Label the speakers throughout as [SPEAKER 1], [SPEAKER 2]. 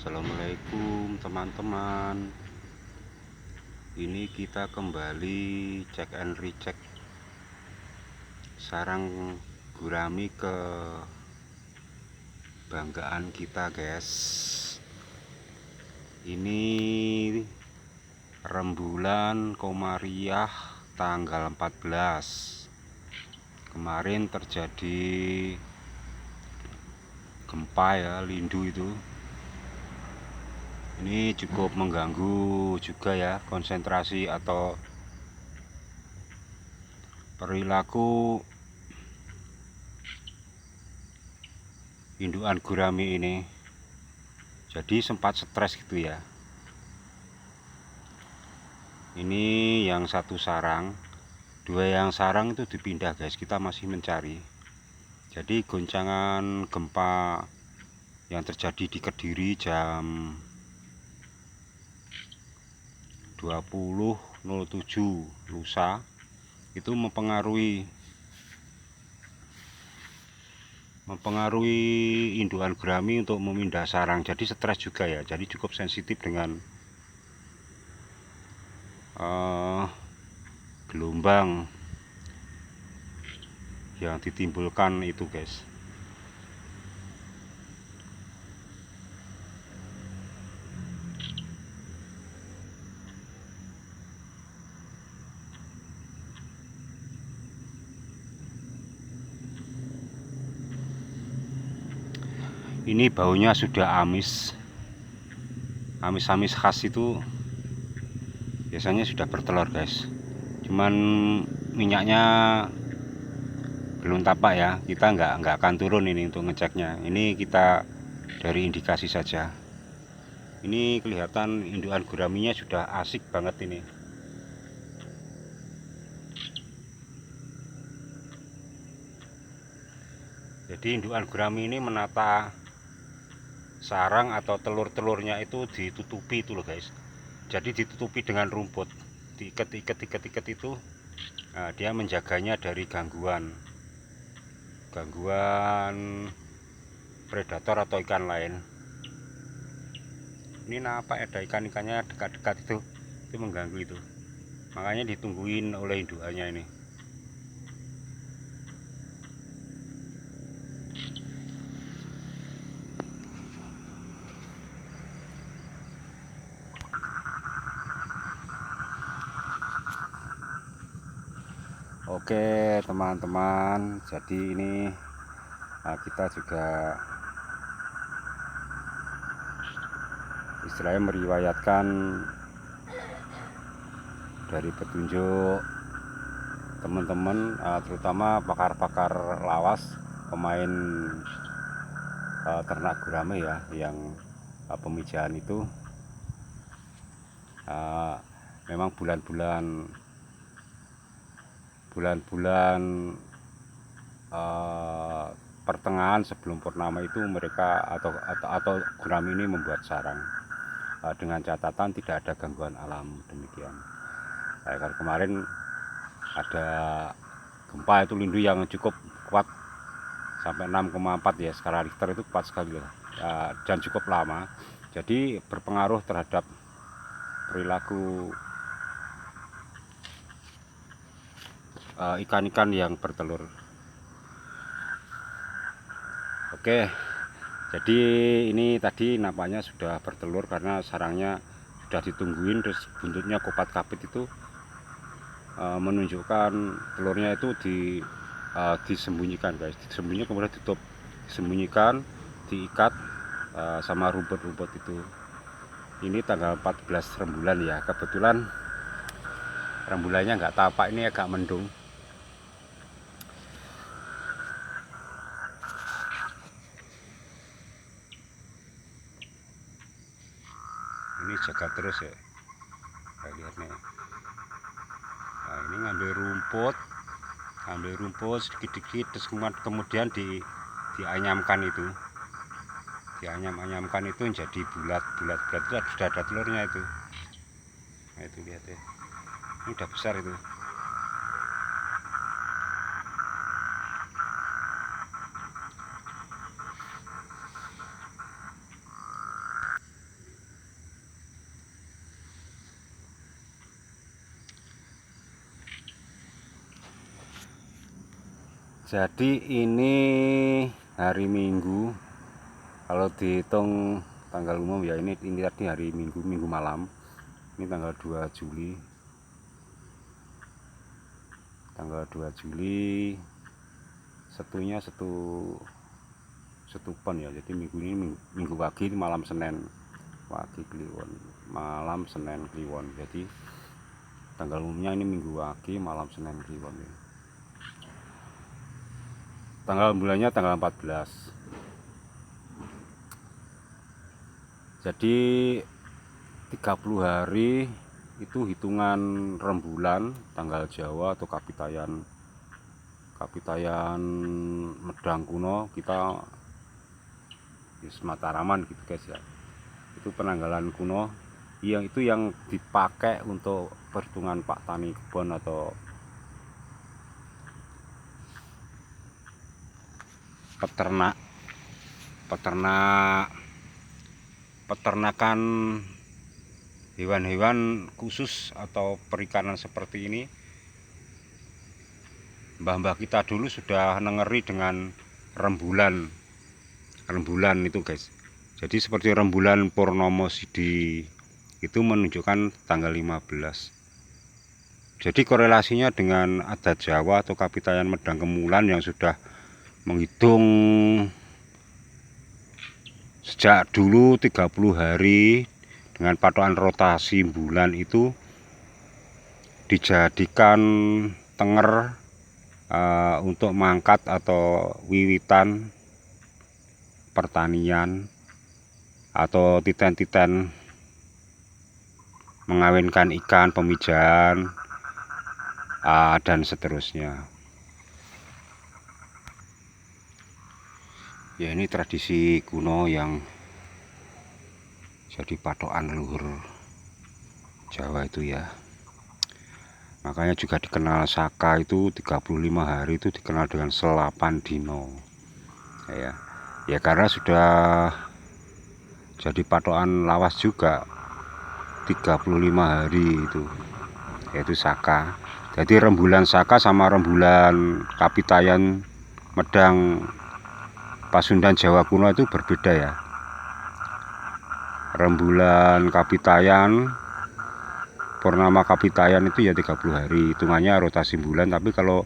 [SPEAKER 1] Assalamualaikum teman-teman. Ini kita kembali cek and recheck sarang gurami kebanggaan kita, guys. Ini rembulan Komariah tanggal 14. Kemarin terjadi gempa ya, Lindu itu. Ini cukup mengganggu juga ya konsentrasi atau perilaku indukan gurami ini. Jadi sempat stres gitu ya. Ini yang satu sarang, dua yang sarang itu dipindah, guys. Kita masih mencari. Jadi goncangan gempa yang terjadi di Kediri jam 20.07 lusa itu mempengaruhi indukan gurami untuk memindah sarang. Jadi stres juga ya. Jadi cukup sensitif dengan gelombang yang ditimbulkan itu, guys. Ini baunya sudah amis khas itu biasanya sudah bertelur, guys. Cuman minyaknya belum tapak ya. Kita nggak akan turun ini untuk ngeceknya. Ini kita dari indikasi saja. Ini kelihatan indukan guraminya sudah asik banget ini. Jadi indukan gurami ini menata sarang atau telur-telurnya itu ditutupi itu loh, guys. Jadi ditutupi dengan rumput, diikat itu. Nah, dia menjaganya dari gangguan predator atau ikan lain. Ini apa, ada ikannya dekat-dekat itu mengganggu itu. Makanya ditungguin oleh indukannya ini. Oke teman-teman, jadi ini kita juga istilahnya meriwayatkan dari petunjuk teman-teman, terutama pakar-pakar lawas, pemain ternak gurame ya, yang pemijahan itu memang bulan-bulan pertengahan sebelum purnama itu mereka atau gurame ini membuat sarang dengan catatan tidak ada gangguan alam demikian. Kalau kemarin ada gempa itu Lindu yang cukup kuat sampai 6,4 ya skala Richter, itu kuat sekali ya, dan cukup lama. Jadi berpengaruh terhadap perilaku ikan-ikan yang bertelur. Oke, jadi ini tadi nampaknya sudah bertelur karena sarangnya sudah ditungguin, terus buntutnya kopat kapit itu menunjukkan telurnya itu disembunyikan, guys. Disembunyikan kemudian ditutup, disembunyikan, diikat sama rumput-rumput itu. Ini tanggal 14 rembulan ya, kebetulan rembulannya nggak tapak, ini agak mendung. Ini jaga terus ya, saya lihat nih. Nah, ini ngambil rumput sedikit-sedikit, terus kemudian dianyamkan itu, dianyam-anyamkan itu jadi bulat-bulat itu sudah ada telurnya itu. Nah, itu lihat ya, ini udah besar itu. Jadi ini hari Minggu, kalau dihitung tanggal umum ya ini tadi hari Minggu malam. Ini tanggal 2 Juli. Tanggal 2 Juli setunya setupan ya. Jadi minggu ini minggu pagi, malam Senin pagi Kliwon, malam Senin Kliwon. Jadi tanggal umumnya ini minggu pagi, malam Senin Kliwon ya. Tanggal bulannya tanggal 14. Jadi 30 hari itu hitungan rembulan tanggal Jawa atau Kapitayan Medang kuno kita di Mataraman gitu guys ya. Itu penanggalan kuno yang dipakai untuk perhitungan Pak Tani Kebon atau peternakan hewan-hewan khusus atau perikanan seperti ini. Mbah-mbah kita dulu sudah nengeri dengan rembulan itu guys. Jadi seperti rembulan Purnomo Sidi itu menunjukkan tanggal 15. Jadi korelasinya dengan adat Jawa atau Kapitayan Medang Kemulan yang sudah menghitung sejak dulu 30 hari dengan patokan rotasi bulan itu dijadikan tenger untuk mangkat atau wiwitan pertanian atau titen-titen mengawinkan ikan, pemijahan dan seterusnya. Ya ini tradisi kuno yang jadi patokan leluhur Jawa itu ya. Makanya juga dikenal Saka itu 35 hari itu dikenal dengan selapan dino. Ya karena sudah jadi patokan lawas juga 35 hari itu, yaitu Saka. Jadi rembulan Saka sama rembulan Kapitayan Medang Pasundan Jawa kuno itu berbeda ya. Rembulan Kapitayan Purnama Kapitayan itu ya 30 hari hitungannya rotasi bulan, tapi kalau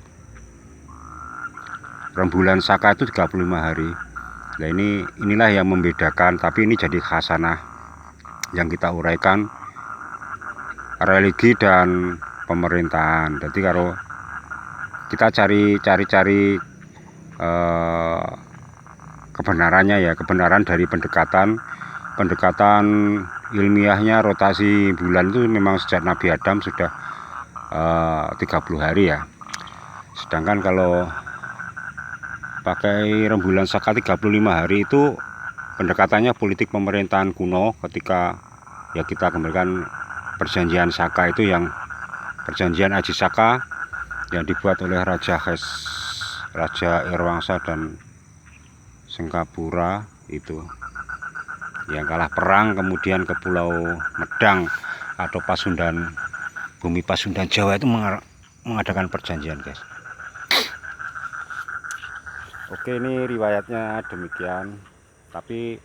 [SPEAKER 1] rembulan Saka itu 35 hari. Nah inilah yang membedakan, tapi ini jadi khasanah yang kita uraikan religi dan pemerintahan. Jadi kalau kita cari kebenarannya ya, kebenaran dari pendekatan ilmiahnya rotasi bulan itu memang sejak Nabi Adam sudah 30 hari ya. Sedangkan kalau pakai rembulan Saka 35 hari itu pendekatannya politik pemerintahan kuno ketika ya kita kembalikan perjanjian Saka itu, yang perjanjian Aji Saka yang dibuat oleh Raja Irwangsa dan Singapura itu, yang kalah perang kemudian ke Pulau Medang atau Pasundan, bumi Pasundan Jawa itu mengadakan perjanjian guys. Oke, ini riwayatnya demikian, tapi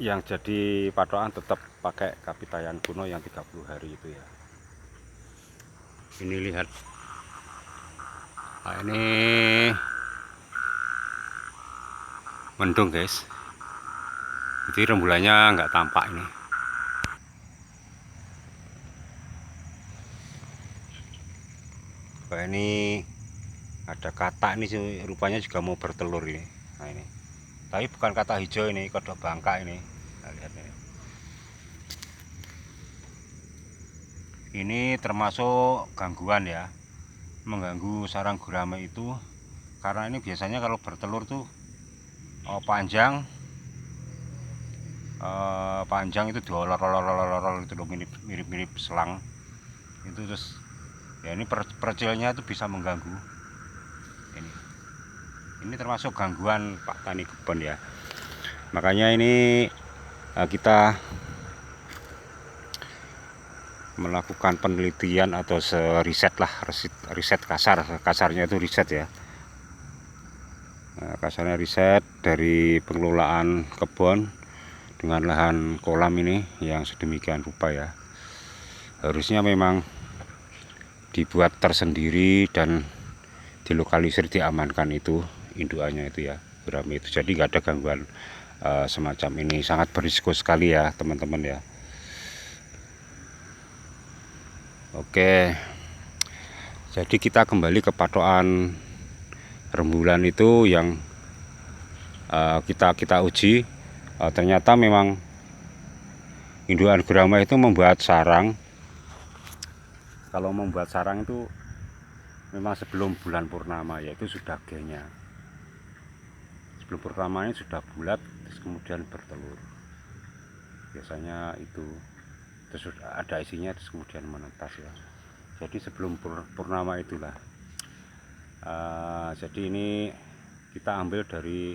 [SPEAKER 1] yang jadi patokan tetap pakai Kapitayan kuno yang 30 hari itu ya. Ini lihat, nah, ini mendung guys, jadi rembulannya nggak tampak ini. Nah, ini ada katak ini rupanya juga mau bertelur ini. Nah ini, tapi bukan katak hijau, ini kodok bangka ini. Nah, lihat ini. Ini termasuk gangguan ya, mengganggu sarang gurame itu, karena ini biasanya kalau bertelur tuh panjang itu diolor-olor itu loh, mirip selang itu. Terus ya ini percilnya itu bisa mengganggu. Ini termasuk gangguan Pak Tani Kebon ya. Makanya ini kita melakukan penelitian atau riset lah, riset kasarnya itu riset ya. Nah, kasarnya riset dari pengelolaan kebun dengan lahan kolam ini yang sedemikian rupa ya. Harusnya memang dibuat tersendiri dan dilokalisir, diamankan itu indukannya itu ya, gurame itu. Jadi nggak ada gangguan semacam ini. Sangat berisiko sekali ya teman-teman ya. Oke, jadi kita kembali ke patokan rembulan itu yang kita uji. Ternyata memang indukan gurame itu membuat sarang. Kalau membuat sarang itu memang sebelum bulan purnama, yaitu sudah genya. Sebelum purnamanya sudah bulat, terus kemudian bertelur. Biasanya itu terus ada isinya, terus kemudian menetas ya. Jadi sebelum purnama itulah. Jadi ini kita ambil dari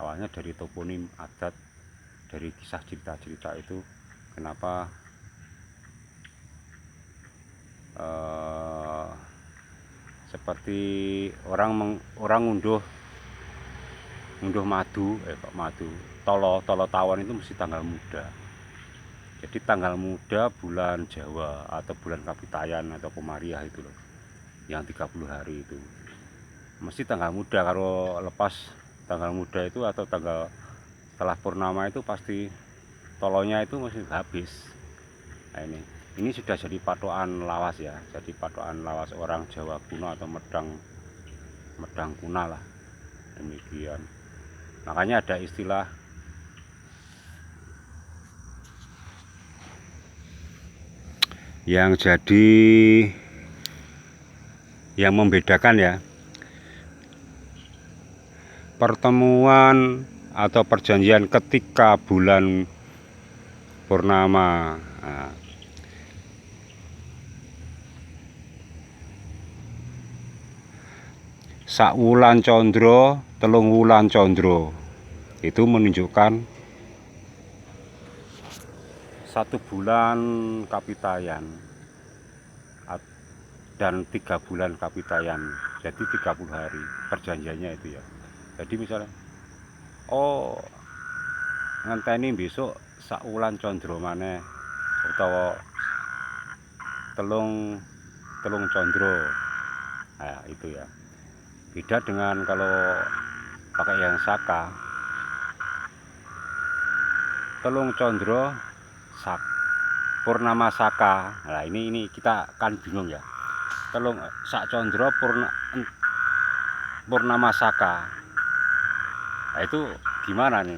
[SPEAKER 1] awalnya dari toponim adat, dari kisah cerita-cerita itu kenapa seperti orang ngunduh madu, tolo tawon itu mesti tanggal muda. Jadi tanggal muda bulan Jawa atau bulan Kapitayan atau Komariah itu loh, yang 30 hari itu mesti tanggal muda. Kalau lepas tanggal muda itu atau tanggal setelah purnama itu pasti tolonya itu masih habis. Nah, ini sudah jadi patokan lawas ya, jadi patokan lawas orang Jawa kuno atau Medang kuna lah, demikian. Makanya ada istilah yang membedakan ya, pertemuan atau perjanjian ketika bulan purnama. Nah, sak wulan condro, telung wulan condro, itu menunjukkan 1 bulan Kapitayan dan 3 bulan Kapitayan, jadi 30 hari perjanjiannya itu ya. Jadi misalnya ngenteni besok sak wulan condro maneh utawa telung condro. Nah, itu ya. Beda dengan kalau pakai yang saka, telung condro purnama saka. Nah, ini kita kan bingung ya. Telung sak condro purnama saka. Nah, itu gimana nih?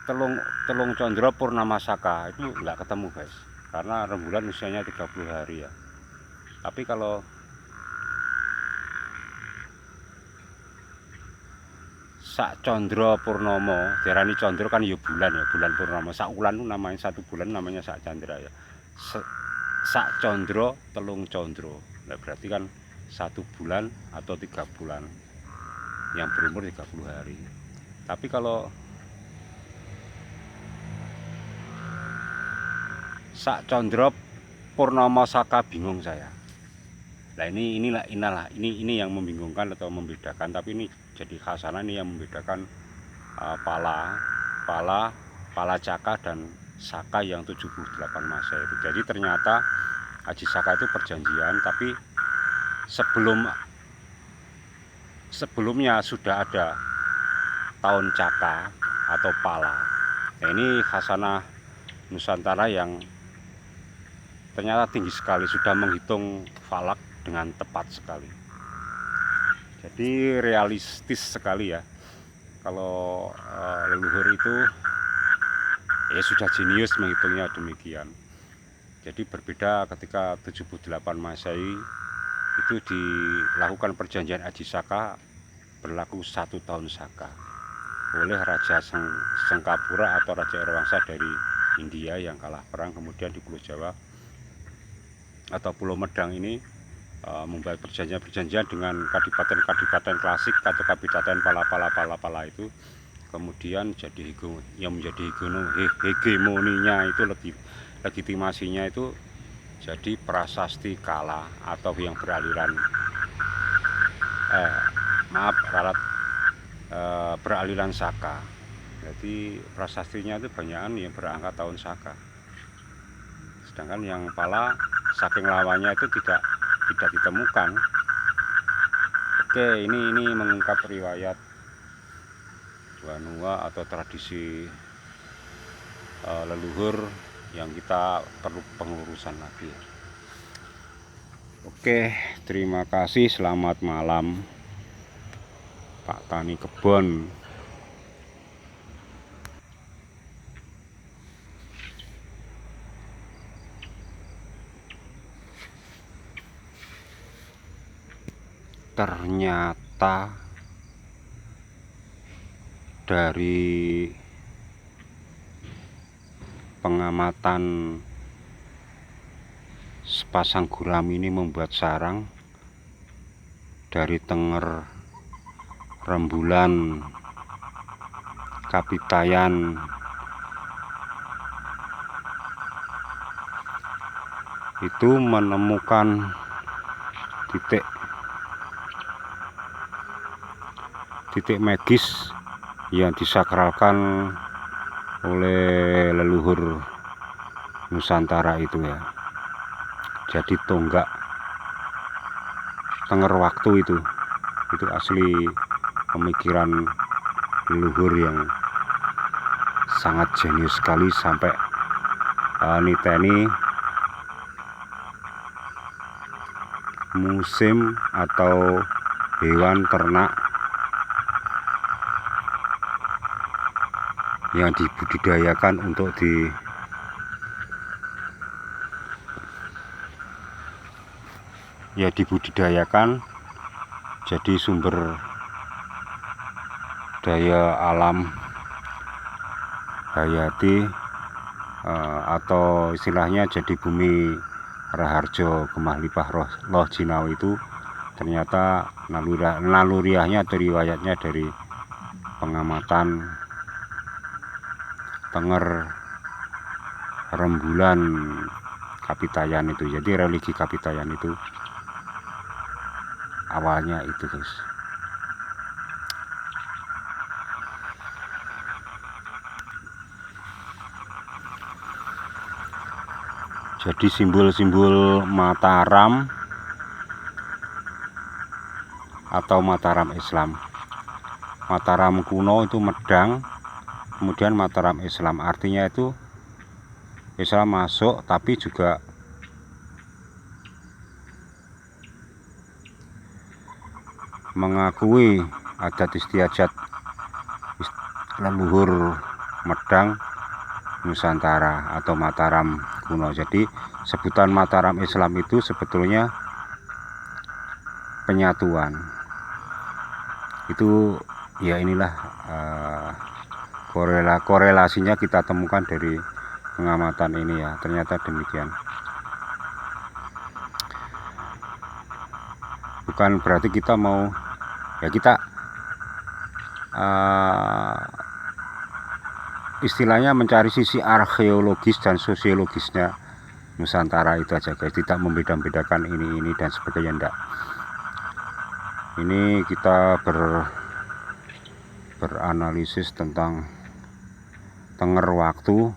[SPEAKER 1] Telung condro purnama saka itu nggak ketemu guys, karena rembulan usianya 30 hari ya. Tapi kalau sak condro purnomo, diarani condro kan ya bulan purnomo. Sak wulan itu namanya 1 bulan, namanya sak candra ya. Sak condro telung condro, nah, berarti kan 1 bulan atau 3 bulan yang berumur 30 hari. Tapi kalau sak condro purnomo saka, bingung saya. Nah, ini yang membingungkan atau membedakan. Tapi ini jadi khasanah, ini yang membedakan pala caka dan saka yang 78 masa itu. Jadi ternyata Aji Saka itu perjanjian, tapi sebelumnya sudah ada tahun caka atau pala. Nah, ini khasanah Nusantara yang ternyata tinggi sekali, sudah menghitung falak dengan tepat sekali. Jadi realistis sekali ya. Kalau leluhur itu ya sudah jenius menghitungnya demikian. Jadi berbeda ketika 78 Masehi itu dilakukan perjanjian Aji Saka, berlaku 1 tahun Saka oleh Raja Sengkapura atau Raja Erwangsa dari India yang kalah perang. Kemudian di Pulau Jawa atau Pulau Medang ini membuat perjanjian dengan kadipaten klasik atau kabupaten pala itu. Kemudian yang menjadi hegemoninya itu legitimasinya itu jadi prasasti kala atau yang beraliran beraliran Saka. Jadi prasastinya itu banyakan yang berangkat tahun Saka. Sedangkan yang pala saking lawannya itu tidak ditemukan. Oke, ini mengungkap riwayat Wanua atau tradisi leluhur yang kita perlu pengurusan lagi. Oke, terima kasih. Selamat malam Pak Tani Kebon. Ternyata dari pengamatan sepasang gurami ini membuat sarang dari Tenger, Rembulan, Kapitayan, itu menemukan titik magis yang disakralkan oleh leluhur Nusantara itu ya. Jadi tonggak Tenger waktu itu asli pemikiran leluhur yang sangat jenius sekali, sampai niteni musim atau hewan ternak yang dibudidayakan untuk dibudidayakan jadi sumber daya alam hayati, atau istilahnya jadi bumi Raharjo Gemah Lipah Loh Jinau itu ternyata naluriahnya atau riwayatnya dari pengamatan Tenger, Rembulan, Kapitayan itu. Jadi religi Kapitayan itu awalnya itu, guys. Jadi simbol-simbol Mataram atau Mataram Islam. Mataram kuno itu Medang, kemudian Mataram Islam, artinya itu Islam masuk tapi juga mengakui adat istiadat leluhur Medang Nusantara atau Mataram kuno. Jadi sebutan Mataram Islam itu sebetulnya penyatuan. Itu ya, inilah korelasinya kita temukan dari pengamatan ini ya, ternyata demikian. Bukan berarti kita mau ya, kita istilahnya mencari sisi arkeologis dan sosiologisnya Nusantara itu aja, guys. Tidak membeda-bedakan ini dan sebagainya, enggak. Ini kita beranalisis tentang Tenger waktu,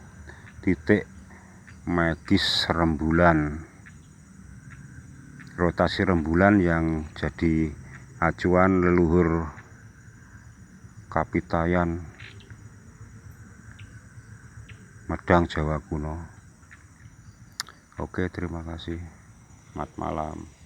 [SPEAKER 1] titik magis rembulan, rotasi rembulan yang jadi acuan leluhur Kapitayan Medang Jawa kuno. Oke, terima kasih. Selamat malam.